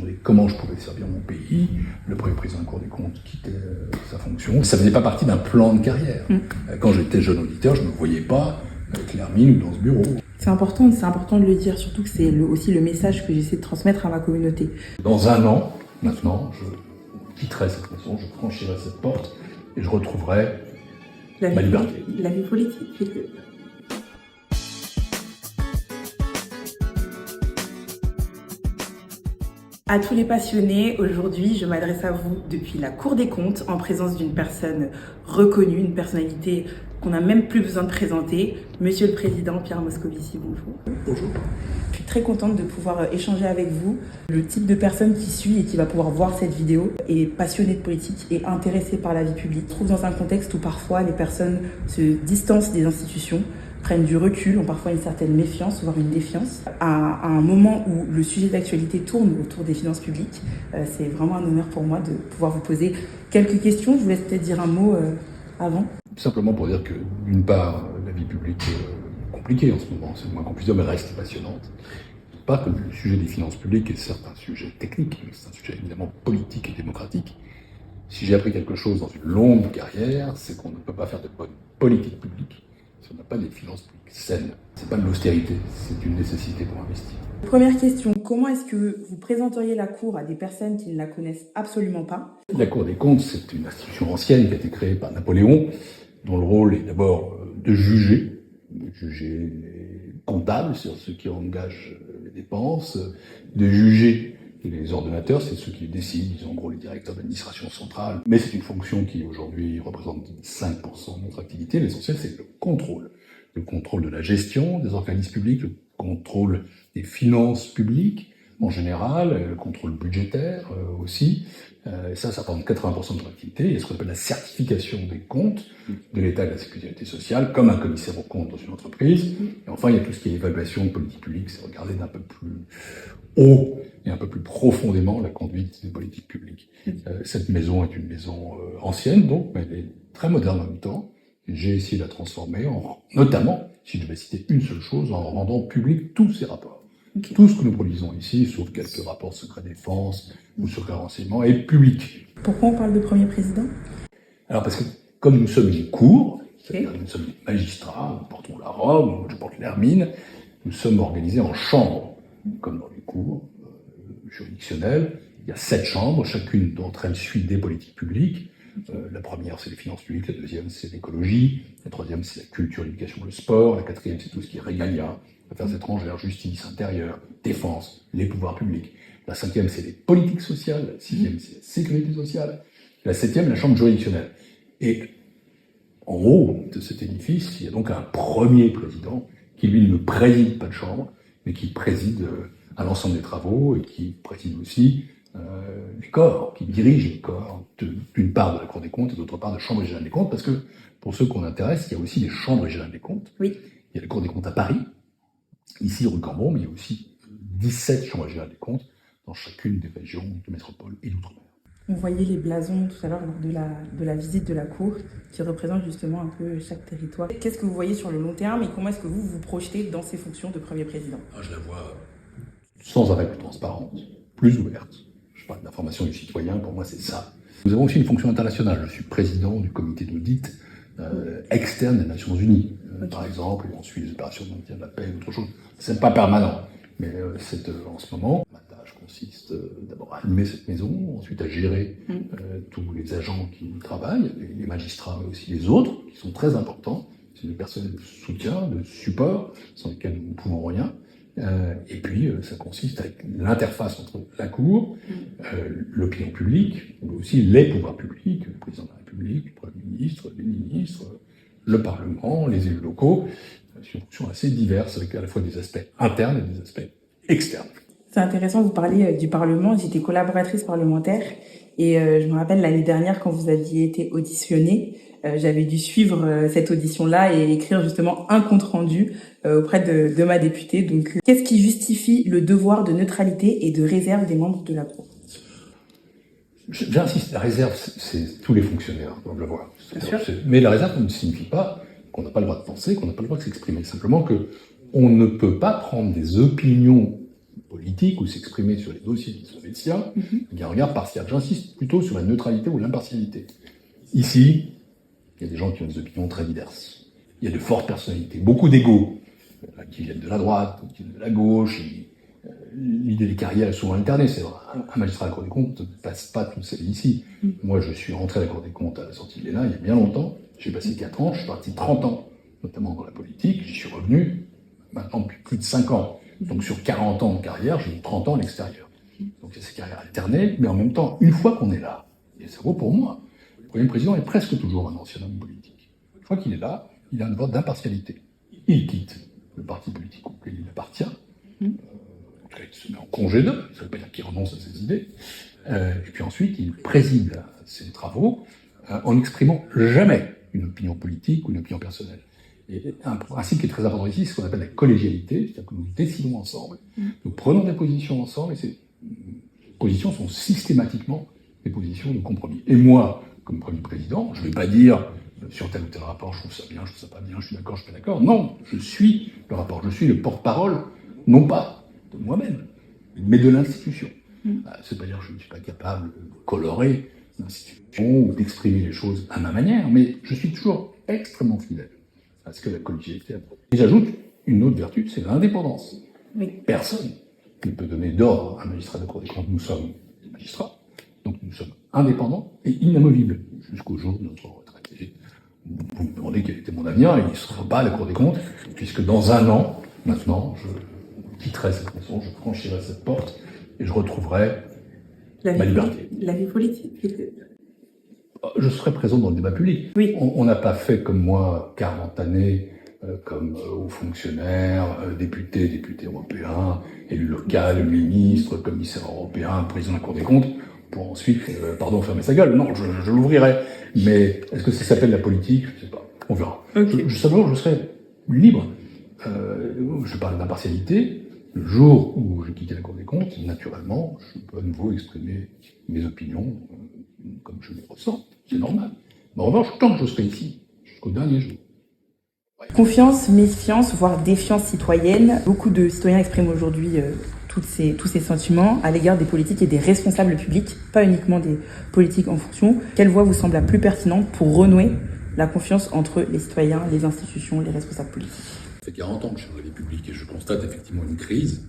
demandé comment je pouvais servir mon pays. Le premier président de la Cour des comptes quittait sa fonction. Ça ne faisait pas partie d'un plan de carrière. Quand j'étais jeune auditeur, je ne me voyais pas avec l'Hermine ou dans ce bureau. C'est important de le dire, surtout que c'est aussi le message que j'essaie de transmettre à ma communauté. Dans un an, maintenant, je quitterai cette maison, je franchirai cette porte et je retrouverai ma liberté. La vie politique. À tous les passionnés, aujourd'hui, je m'adresse à vous depuis la Cour des comptes en présence d'une personne reconnue, une personnalité qu'on n'a même plus besoin de présenter. Monsieur le Président Pierre Moscovici, bonjour. Bonjour. Je suis très contente de pouvoir échanger avec vous. Le type de personne qui suit et qui va pouvoir voir cette vidéo est passionné de politique et intéressé par la vie publique. Je trouve dans un contexte où parfois les personnes se distancent des institutions, prennent du recul, ont parfois une certaine méfiance, voire une défiance. À un moment où le sujet d'actualité tourne autour des finances publiques, c'est vraiment un honneur pour moi de pouvoir vous poser quelques questions. Je vous laisse peut-être dire un mot avant. Simplement pour dire que, d'une part, la vie publique est compliquée en ce moment, c'est le moins qu'on puisse dire, mais reste passionnante. Pas que le sujet des finances publiques est certes un sujet technique, mais c'est un sujet évidemment politique et démocratique. Si j'ai appris quelque chose dans une longue carrière, c'est qu'on ne peut pas faire de bonne politique publique si on n'a pas des finances publiques saines. C'est pas de l'austérité, c'est une nécessité pour investir. Première question, comment est-ce que vous présenteriez la Cour à des personnes qui ne la connaissent absolument pas? La Cour des comptes, c'est une institution ancienne qui a été créée par Napoléon, dont le rôle est d'abord de juger les comptables, c'est ceux qui engagent les dépenses, de juger les ordonnateurs, c'est ceux qui décident, ils sont en gros les directeurs d'administration centrale. Mais c'est une fonction qui aujourd'hui représente 5% de notre activité. L'essentiel, c'est le contrôle. Le contrôle de la gestion des organismes publics, le contrôle des finances publiques en général, le contrôle budgétaire aussi. Et ça représente 80% de notre activité. Il y a ce qu'on appelle la certification des comptes de l'État et de la sécurité sociale, comme un commissaire aux comptes dans une entreprise. Et enfin, il y a tout ce qui est évaluation de politique publique, c'est regarder d'un peu plus haut et un peu plus profondément la conduite des politiques publiques. Cette maison est une maison ancienne, donc, mais elle est très moderne en même temps. J'ai essayé de la transformer, notamment, si je devais citer une seule chose, en rendant public tous ces rapports. Okay. Tout ce que nous produisons ici, sauf quelques rapports secret défense ou secret renseignement, est public. Pourquoi on parle de premier président? Alors parce que comme nous sommes une cour, c'est-à-dire nous sommes des magistrats, nous portons la robe, je porte l'hermine, nous sommes organisés en chambres, comme dans les cours juridictionnelles. Il y a 7 chambres, chacune d'entre elles suit des politiques publiques. La première, c'est les finances publiques, la deuxième, c'est l'écologie, la troisième, c'est la culture, l'éducation, le sport, la quatrième, c'est tout ce qui est régalien, affaires étrangères, justice, intérieure, défense, les pouvoirs publics. La cinquième, c'est les politiques sociales, la sixième, c'est la sécurité sociale, la septième, la chambre juridictionnelle. Et en haut de cet édifice, il y a donc un premier président qui, lui, ne préside pas de chambre, mais qui préside à l'ensemble des travaux et qui préside aussi les corps, qui dirige les corps, d'une part de la Cour des comptes et d'autre part de la Chambre régionale des comptes, parce que pour ceux qu'on intéresse, il y a aussi les chambres régionales des comptes. Oui. Il y a la Cour des comptes à Paris, ici rue Cambon, mais il y a aussi 17 chambres régionales des comptes dans chacune des régions de métropole et d'outre-mer. On voyait les blasons tout à l'heure lors de la visite de la Cour, qui représentent justement un peu chaque territoire. Qu'est-ce que vous voyez sur le long terme et comment est-ce que vous vous projetez dans ces fonctions de Premier Président? Je la vois sans arrêt plus transparente, plus ouverte. Je parle d'information du citoyen, pour moi c'est ça. Nous avons aussi une fonction internationale. Je suis président du comité d'audit externe des Nations Unies, par exemple, et on suit les opérations de maintien de la paix ou autre chose. C'est pas permanent, mais c'est en ce moment. Ma tâche consiste d'abord à animer cette maison, ensuite à gérer tous les agents qui y travaillent, les magistrats, mais aussi les autres, qui sont très importants. C'est des personnels de soutien, de support, sans lesquels nous ne pouvons rien. Et puis, ça consiste avec l'interface entre la Cour, l'opinion publique, mais aussi les pouvoirs publics, le président de la République, le Premier ministre, les ministres, le Parlement, les élus locaux. C'est une fonction assez diverse, avec à la fois des aspects internes et des aspects externes. C'est intéressant, vous parlez du Parlement. J'étais collaboratrice parlementaire et je me rappelle l'année dernière quand vous aviez été auditionnée, j'avais dû suivre cette audition-là et écrire justement un compte-rendu auprès de ma députée. Donc, qu'est-ce qui justifie le devoir de neutralité et de réserve des membres de la Cour? J'insiste, la réserve, c'est tous les fonctionnaires doivent le voir. Bien sûr. Mais la réserve ne signifie pas qu'on n'a pas le droit de penser, qu'on n'a pas le droit de s'exprimer. Simplement qu'on ne peut pas prendre des opinions politique ou s'exprimer sur les dossiers qui sont les siens, il y a un regard partial. J'insiste plutôt sur la neutralité ou l'impartialité. Ici, il y a des gens qui ont des opinions très diverses. Il y a de fortes personnalités, beaucoup d'égos, qui viennent de la droite, qui viennent de la gauche. L'idée des carrières est souvent alternée. C'est vrai, un magistrat à la Cour des comptes ne passe pas toute sa vie ici. Moi, je suis rentré à la Cour des comptes à la sortie de l'ENA il y a bien longtemps. J'ai passé 4 ans, je suis parti 30 ans, notamment dans la politique. J'y suis revenu maintenant depuis plus de 5 ans. Donc sur 40 ans de carrière, j'ai eu 30 ans à l'extérieur. Donc c'est ces carrières alternées, mais en même temps, une fois qu'on est là, et ça vaut pour moi, le Premier président est presque toujours un ancien homme politique. Une fois qu'il est là, il a un devoir d'impartialité. Il quitte le parti politique auquel il appartient. En tout cas, il se met en congé d'eux, ça ne veut pas dire qu'il renonce à ses idées. Et puis ensuite, il préside ses travaux en n'exprimant jamais une opinion politique ou une opinion personnelle. Et un principe qui est très important ici, c'est ce qu'on appelle la collégialité, c'est-à-dire que nous décidons ensemble, nous prenons des positions ensemble, et ces positions sont systématiquement des positions de compromis. Et moi, comme Premier président, je ne vais pas dire sur tel ou tel rapport, je trouve ça bien, je trouve ça pas bien, je suis d'accord, je suis pas d'accord. Non, je suis le rapport, je suis le porte-parole, non pas de moi-même, mais de l'institution. C'est pas dire que je ne suis pas capable de colorer l'institution ou d'exprimer les choses à ma manière, mais je suis toujours extrêmement fidèle à ce que la collégialité apporte. Et j'ajoute une autre vertu, c'est l'indépendance. Oui. Personne ne peut donner d'ordre à un magistrat de la Cour des comptes. Nous sommes des magistrats, donc nous sommes indépendants et inamovibles jusqu'au jour de notre retraite. Et vous me demandez quel était mon avenir, il ne sera pas à la Cour des comptes, puisque dans 1 an, maintenant, je quitterai cette maison, je franchirai cette porte et je retrouverai ma liberté. La vie politique. Je serai présent dans le débat public. Oui. On n'a pas fait comme moi 40 années comme haut fonctionnaire, député européen, élu local, ministre, commissaire européen, président de la Cour des comptes, pour ensuite, fermer sa gueule. Non, je l'ouvrirai. Mais est-ce que ça s'appelle la politique? Je ne sais pas. On verra. Okay. Simplement, je serai libre. Je parle d'impartialité. Le jour où je quitte la Cour des comptes, naturellement, je peux à nouveau exprimer mes opinions comme je les ressens. C'est normal. Mais en revanche, tant que je serai ici, jusqu'au dernier jour. Confiance, méfiance, voire défiance citoyenne. Beaucoup de citoyens expriment aujourd'hui tous ces sentiments à l'égard des politiques et des responsables publics, pas uniquement des politiques en fonction. Quelle voie vous semble la plus pertinente pour renouer la confiance entre les citoyens, les institutions, les responsables politiques? Ça fait 40 ans que je suis dans la vie publique et je constate effectivement une crise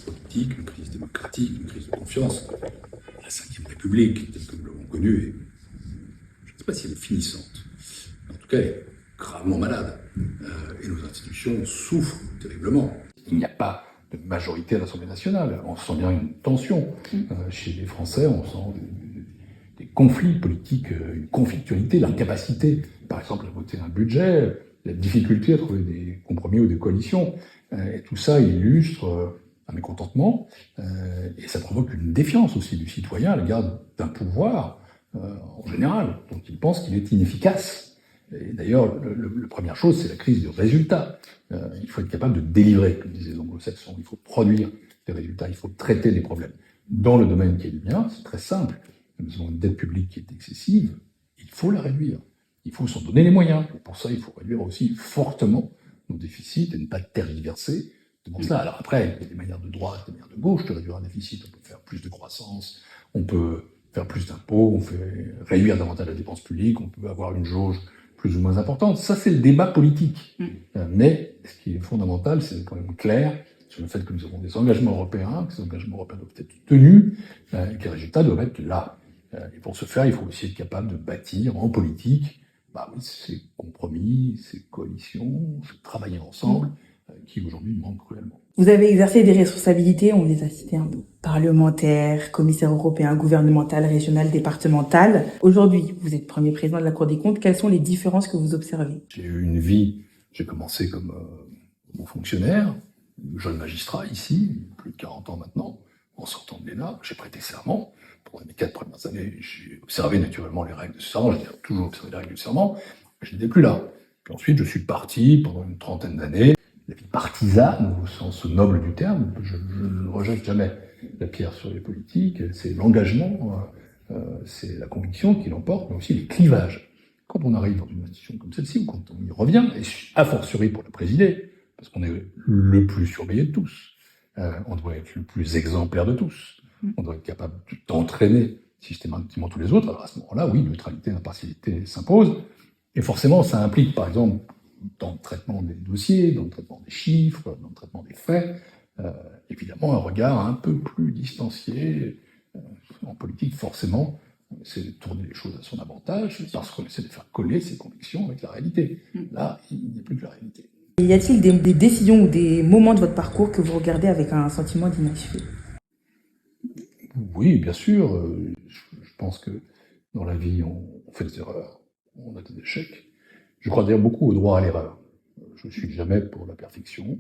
politique, une crise démocratique, une crise de confiance. La Ve République, telle que nous l'avons connue, je ne sais pas si elle est finissante. En tout cas, elle est gravement malade. Et nos institutions souffrent terriblement. Il n'y a pas de majorité à l'Assemblée nationale. On sent bien une tension. Chez les Français, on sent des conflits politiques, une conflictualité, l'incapacité, par exemple, à voter un budget, la difficulté à trouver des compromis ou des coalitions. Et tout ça illustre un mécontentement, et ça provoque une défiance aussi du citoyen à l'égard d'un pouvoir, en général, dont il pense qu'il est inefficace. Et d'ailleurs, la première chose, c'est la crise du résultat. Il faut être capable de délivrer, comme disaient les anglo-saxons. Il faut produire des résultats, il faut traiter des problèmes. Dans le domaine qui est le mien, c'est très simple. Nous avons une dette publique qui est excessive, il faut la réduire. Il faut s'en donner les moyens. Et pour ça, il faut réduire aussi fortement nos déficits et ne pas tergiverser devant cela. Alors après, il y a des manières de droite, des manières de gauche de réduire un déficit. On peut faire plus de croissance, on peut faire plus d'impôts, on peut réduire davantage la dépense publique, on peut avoir une jauge plus ou moins importante. Ça, c'est le débat politique. Mais ce qui est fondamental, c'est quand même clair sur le fait que nous avons des engagements européens, que ces engagements européens doivent être tenus, et que les résultats doivent être là. Et pour ce faire, il faut aussi être capable de bâtir en politique ces compromis, ces coalitions, ce travailler ensemble, qui aujourd'hui manquent cruellement. Vous avez exercé des responsabilités, on les a citées un peu, parlementaire, commissaire européen, gouvernemental, régional, départemental. Aujourd'hui, vous êtes Premier président de la Cour des comptes. Quelles sont les différences que vous observez? J'ai eu une vie, j'ai commencé comme haut fonctionnaire, jeune magistrat ici, plus de 40 ans maintenant, en sortant de l'ENA, j'ai prêté serment. Pendant mes 4 premières années, j'ai observé naturellement les règles de ce serment, j'ai toujours observé les règles du serment, mais je n'étais plus là. Puis ensuite, je suis parti pendant une 30aine d'années. La vie partisane, au sens noble du terme, je ne rejette jamais la pierre sur les politiques, c'est l'engagement, c'est la conviction qui l'emporte, mais aussi les clivages. Quand on arrive dans une institution comme celle-ci, ou quand on y revient, et a fortiori pour la présider, parce qu'on est le plus surveillé de tous, On doit être le plus exemplaire de tous. On doit être capable d'entraîner systématiquement tous les autres. Alors à ce moment-là, oui, neutralité, impartialité s'impose. Et forcément, ça implique, par exemple, dans le traitement des dossiers, dans le traitement des chiffres, dans le traitement des faits, évidemment, un regard un peu plus distancié. En politique, forcément, on essaie de tourner les choses à son avantage parce qu'on essaie de faire coller ses convictions avec la réalité. Là, il n'y a plus que la réalité. Y a-t-il des décisions ou des moments de votre parcours que vous regardez avec un sentiment d'inachevé? Oui, bien sûr. Je pense que dans la vie, on fait des erreurs, on a des échecs. Je crois d'ailleurs beaucoup au droit à l'erreur. Je ne suis jamais pour la perfection.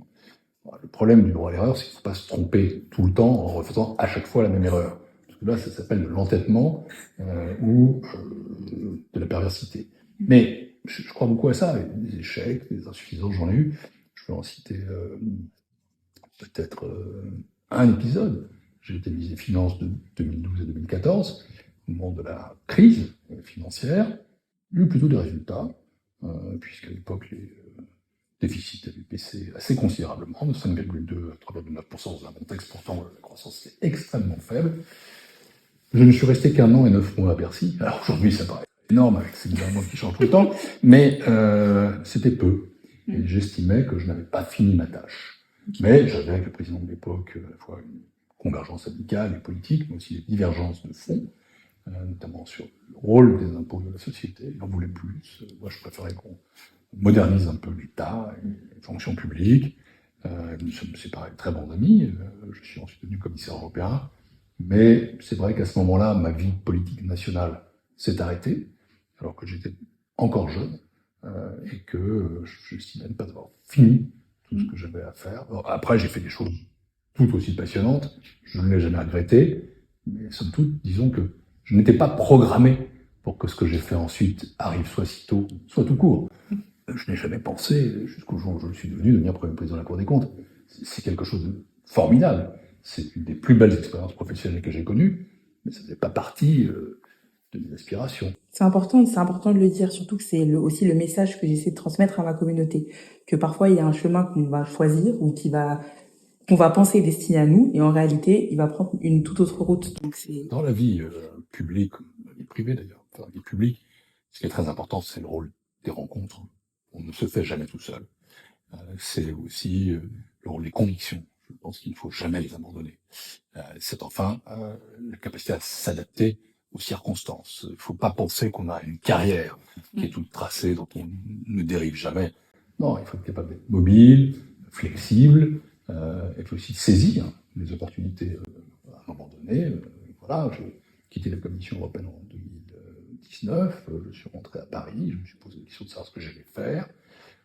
Le problème du droit à l'erreur, c'est qu'il ne faut pas se tromper tout le temps en refaisant à chaque fois la même erreur. Parce que là, ça s'appelle de l'entêtement ou de la perversité. Mais je crois beaucoup à ça, des échecs, des insuffisances, j'en ai eu. Je peux en citer peut-être un épisode. J'ai été ministre des Finances de 2012 à 2014, au moment de la crise financière. J'ai eu plutôt des résultats, puisqu'à l'époque, les déficit avait baissé assez considérablement, de 5,2 à 3,9% dans un contexte pourtant la croissance est extrêmement faible. Je ne suis resté qu'1 an et 9 mois à Bercy. Alors aujourd'hui, ça paraît énorme avec ces gouvernements qui changent tout le temps, mais c'était peu. Et j'estimais que je n'avais pas fini ma tâche. Mais j'avais avec le président de l'époque à la fois une convergence syndicale et politique, mais aussi des divergences de fond, notamment sur le rôle des impôts de la société. Il en voulait plus. Moi, je préférais qu'on modernise un peu l'État, les fonctions publiques. Nous sommes séparés de très bons amis. Je suis ensuite devenu commissaire européen. Mais c'est vrai qu'à ce moment-là, ma vie politique nationale s'est arrêtée, alors que j'étais encore jeune, et que je estimais ne pas avoir fini tout ce que j'avais à faire. Alors, après, j'ai fait des choses tout aussi passionnantes. Je ne l'ai jamais regretté. Mais somme toute, disons que je n'étais pas programmé pour que ce que j'ai fait ensuite arrive soit si tôt, soit tout court. Je n'ai jamais pensé, jusqu'au jour où je suis devenu, devenir Premier président de la Cour des comptes. C'est quelque chose de formidable. C'est une des plus belles expériences professionnelles que j'ai connues, mais ça ne fait pas partie de mes aspirations. C'est important de le dire, surtout que c'est aussi le message que j'essaie de transmettre à ma communauté. Que parfois, il y a un chemin qu'on va choisir ou qu'on va penser destiné à nous, et en réalité, il va prendre une toute autre route. Donc dans la vie publique, la vie privée d'ailleurs, enfin, la vie publique, ce qui est très important, c'est le rôle des rencontres. On ne se fait jamais tout seul. C'est aussi le rôle des convictions. Je pense qu'il ne faut jamais les abandonner. C'est enfin la capacité à s'adapter aux circonstances. Il ne faut pas penser qu'on a une carrière qui est toute tracée, dont on ne dérive jamais. Non, il faut être capable d'être mobile, flexible. Il faut aussi saisir les opportunités à un moment donné. Voilà, j'ai quitté la Commission européenne en 2019. Je suis rentré à Paris. Je me suis posé la question de savoir ce que j'allais faire.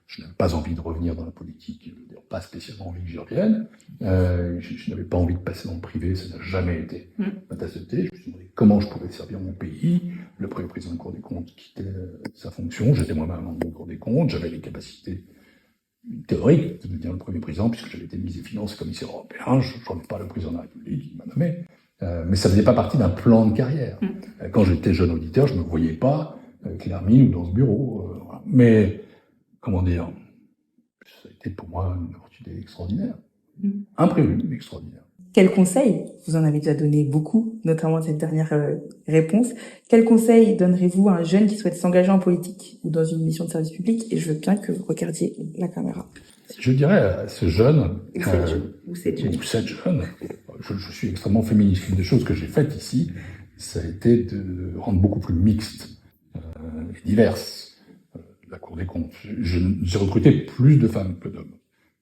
Je n'avais pas envie de revenir dans la politique, d'ailleurs pas spécialement envie que j'y revienne. Je n'avais pas envie de passer dans le privé, ça n'a jamais été ma tasse de thé. Je me suis demandé comment je pouvais servir mon pays. Le premier président de la Cour des comptes quittait sa fonction, j'étais moi-même membre de la Cour des comptes, j'avais les capacités théoriques de devenir le premier président, puisque j'avais été ministre des Finances et commissaire européen. Je n'en ai pas le président de la République, il m'a nommé. Mais ça ne faisait pas partie d'un plan de carrière. Quand j'étais jeune auditeur, je ne me voyais pas avec l'Hermine ou dans ce bureau. Voilà. Mais comment dire, ça a été pour moi une opportunité extraordinaire. Imprévue, mais extraordinaire. Quel conseil, vous en avez déjà donné beaucoup, notamment cette dernière réponse, quel conseil donnerez-vous à un jeune qui souhaite s'engager en politique ou dans une mission de service public? Et je veux bien que vous regardiez la caméra. Je dirais à ce jeune, ou cette jeune, je suis extrêmement féministe. Une des choses que j'ai faites ici, ça a été de rendre beaucoup plus mixte et diverse la Cour des comptes. J'ai recruté plus de femmes que d'hommes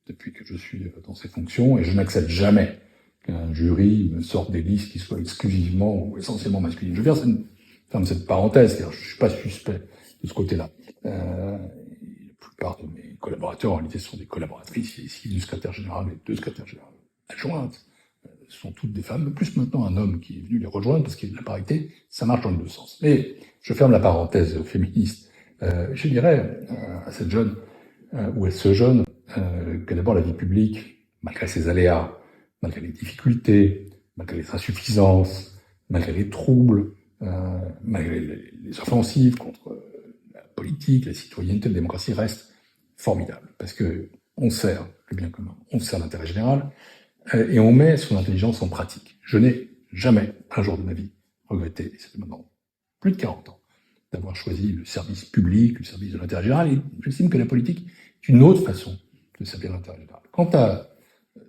depuis que je suis dans ces fonctions, et je n'accepte jamais qu'un jury me sorte des listes qui soient exclusivement ou essentiellement masculines. Je viens de fermer cette parenthèse, car je ne suis pas suspect de ce côté-là. La plupart de mes collaborateurs, en réalité, sont des collaboratrices. Il y a ici du secrétaire général et 2 secrétaires générales adjointes. Ce sont toutes des femmes, plus maintenant un homme qui est venu les rejoindre, parce que la parité, ça marche dans les 2 sens. Mais je ferme la parenthèse féministe. Je dirais à cette jeune ou à ce jeune que d'abord la vie publique, malgré ses aléas, malgré les difficultés, malgré les insuffisances, malgré les troubles, malgré les offensives contre la politique, la citoyenneté, la démocratie, reste formidable. Parce que on sert le bien commun, on sert l'intérêt général. et on met son intelligence en pratique. Je n'ai jamais, un jour de ma vie, regretté, et ça fait maintenant plus de 40 ans, d'avoir choisi le service public, le service de l'intérêt général, et j'estime que la politique est une autre façon de servir l'intérêt général. Quant à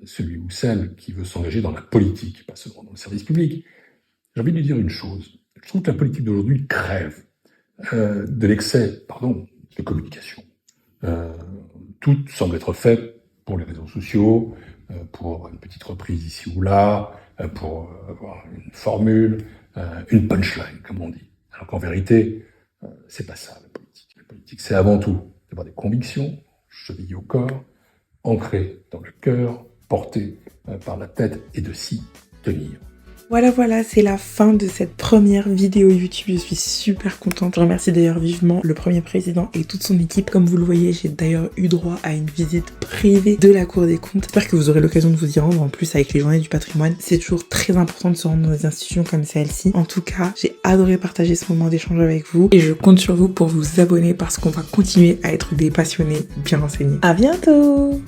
celui ou celle qui veut s'engager dans la politique, pas seulement dans le service public, j'ai envie de lui dire une chose. Je trouve que la politique d'aujourd'hui crève de l'excès, de communication. Tout semble être fait pour les réseaux sociaux, pour une petite reprise ici ou là, pour avoir une formule, une punchline, comme on dit. Alors qu'en vérité, c'est pas ça la politique. La politique, c'est avant tout d'avoir des convictions, chevillées au corps, ancrées dans le cœur, portées par la tête et de s'y tenir. Voilà, c'est la fin de cette première vidéo YouTube. Je suis super contente. Je remercie d'ailleurs vivement le premier président et toute son équipe. Comme vous le voyez, j'ai d'ailleurs eu droit à une visite privée de la Cour des comptes. J'espère que vous aurez l'occasion de vous y rendre. En plus, avec les journées du patrimoine, c'est toujours très important de se rendre dans des institutions comme celle-ci. En tout cas, j'ai adoré partager ce moment d'échange avec vous et je compte sur vous pour vous abonner parce qu'on va continuer à être des passionnés bien renseignés. À bientôt!